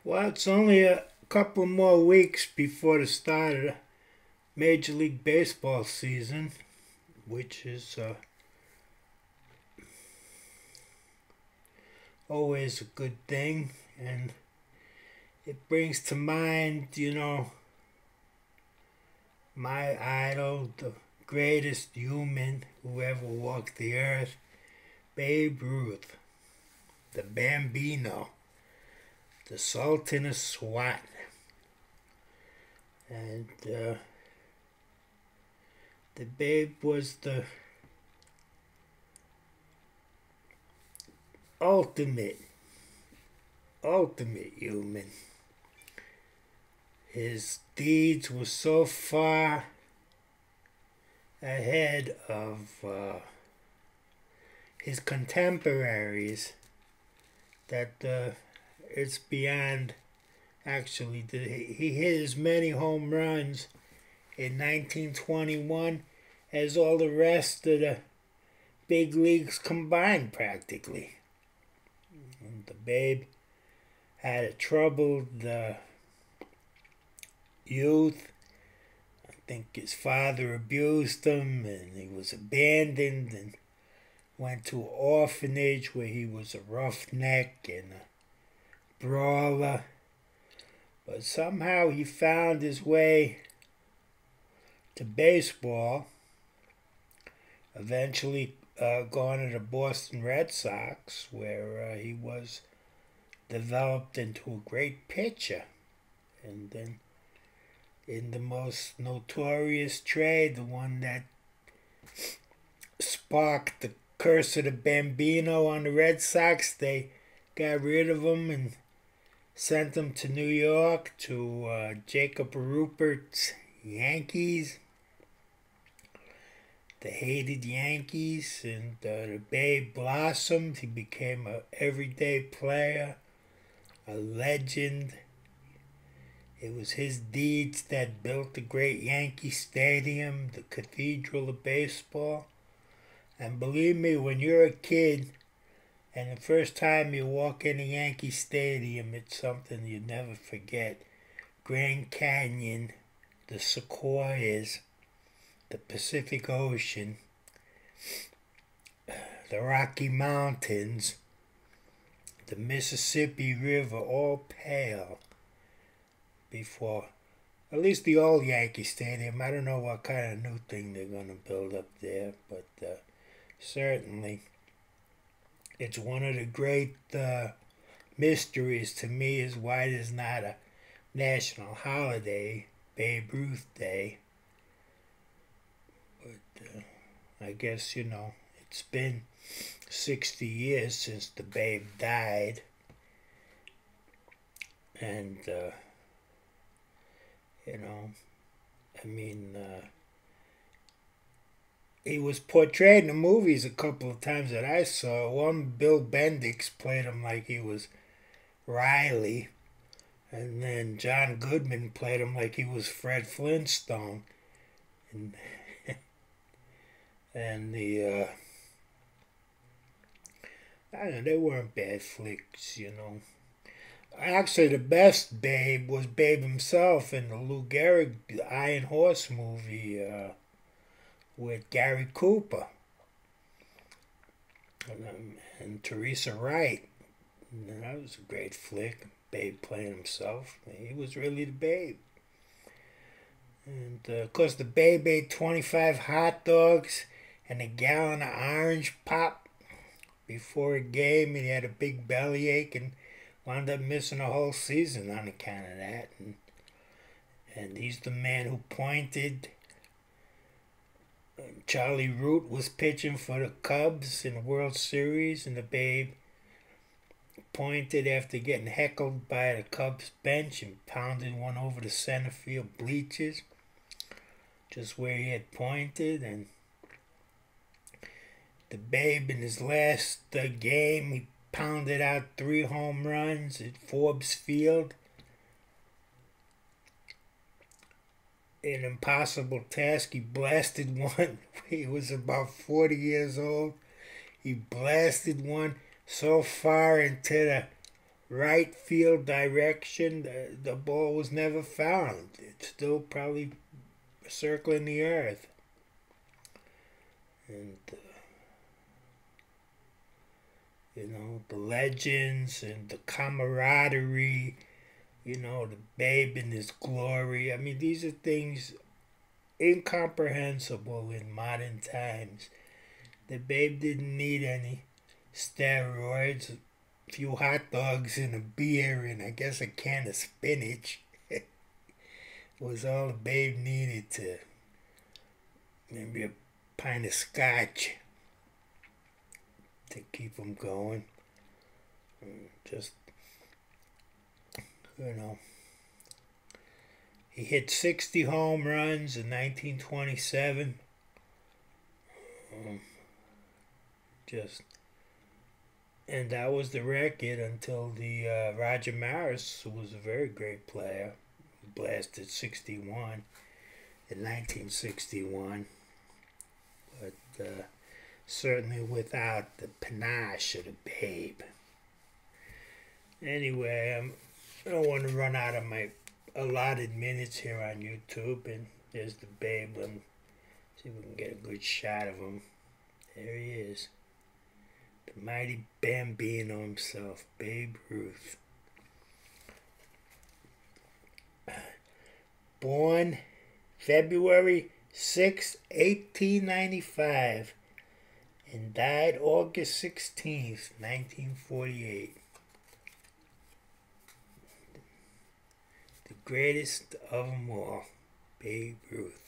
Well, it's only a couple more weeks before the start of the Major League Baseball season, which is always a good thing. And it brings to mind, my idol, the greatest human who ever walked the earth, Babe Ruth, the Bambino, the Sultan of SWAT. And the Babe was the ultimate human. His deeds were so far ahead of his contemporaries that it's beyond. Actually, he hit as many home runs in 1921 as all the rest of the big leagues combined, practically. And the Babe had a troubled youth. I think his father abused him, and he was abandoned and went to an orphanage where he was a roughneck and a brawler. But somehow he found his way to baseball, eventually going to the Boston Red Sox, where he was developed into a great pitcher. And then in the most notorious trade, the one that sparked the curse of the Bambino on the Red Sox, they got rid of him and sent him to New York to Jacob Rupert's Yankees, the hated Yankees, and the Babe blossomed. He became an everyday player, a legend. It was his deeds that built the great Yankee Stadium, the cathedral of baseball. And believe me, when you're a kid and the first time you walk in a Yankee Stadium, it's something you never forget. Grand Canyon, the sequoias, the Pacific Ocean, the Rocky Mountains, the Mississippi River, all pale before, at least the old Yankee Stadium. I don't know what kind of new thing they're going to build up there, but certainly it's one of the great mysteries to me is why there's not a national holiday, Babe Ruth Day. But I guess, it's been 60 years since the Babe died. And, he was portrayed in the movies a couple of times that I saw. One, Bill Bendix played him like he was Riley. And then John Goodman played him like he was Fred Flintstone. And, and I don't know, they weren't bad flicks, Actually, the best Babe was Babe himself in the Lou Gehrig Iron Horse movie with Gary Cooper and Teresa Wright. And that was a great flick. Babe playing himself. He was really the Babe. And of course, the Babe ate 25 hot dogs and a gallon of orange pop before a game, and he had a big bellyache and wound up missing a whole season on account of that. And he's the man who pointed. Charlie Root was pitching for the Cubs in the World Series, and the Babe pointed after getting heckled by the Cubs bench and pounded one over the center field bleachers, just where he had pointed. And the Babe in his last game, he pounded out 3 home runs at Forbes Field. An impossible task. He blasted one. He was about 40 years old. He blasted one so far into the right field direction, the ball was never found. It's still probably circling the earth. And, the legends and the camaraderie, the Babe in his glory. I mean, these are things incomprehensible in modern times. The Babe didn't need any steroids, a few hot dogs and a beer and I guess a can of spinach was all the Babe needed to maybe a pint of scotch to keep him going. Just, he hit 60 home runs in 1927. And that was the record until the Roger Maris, who was a very great player, blasted 61 in 1961. But certainly without the panache of the Babe. Anyway, I don't want to run out of my allotted minutes here on YouTube. And there's the Babe. Let's see if we can get a good shot of him. There he is. The mighty Bambino himself, Babe Ruth. Born February 6, 1895, and died August 16th, 1948. The greatest of them all, Babe Ruth.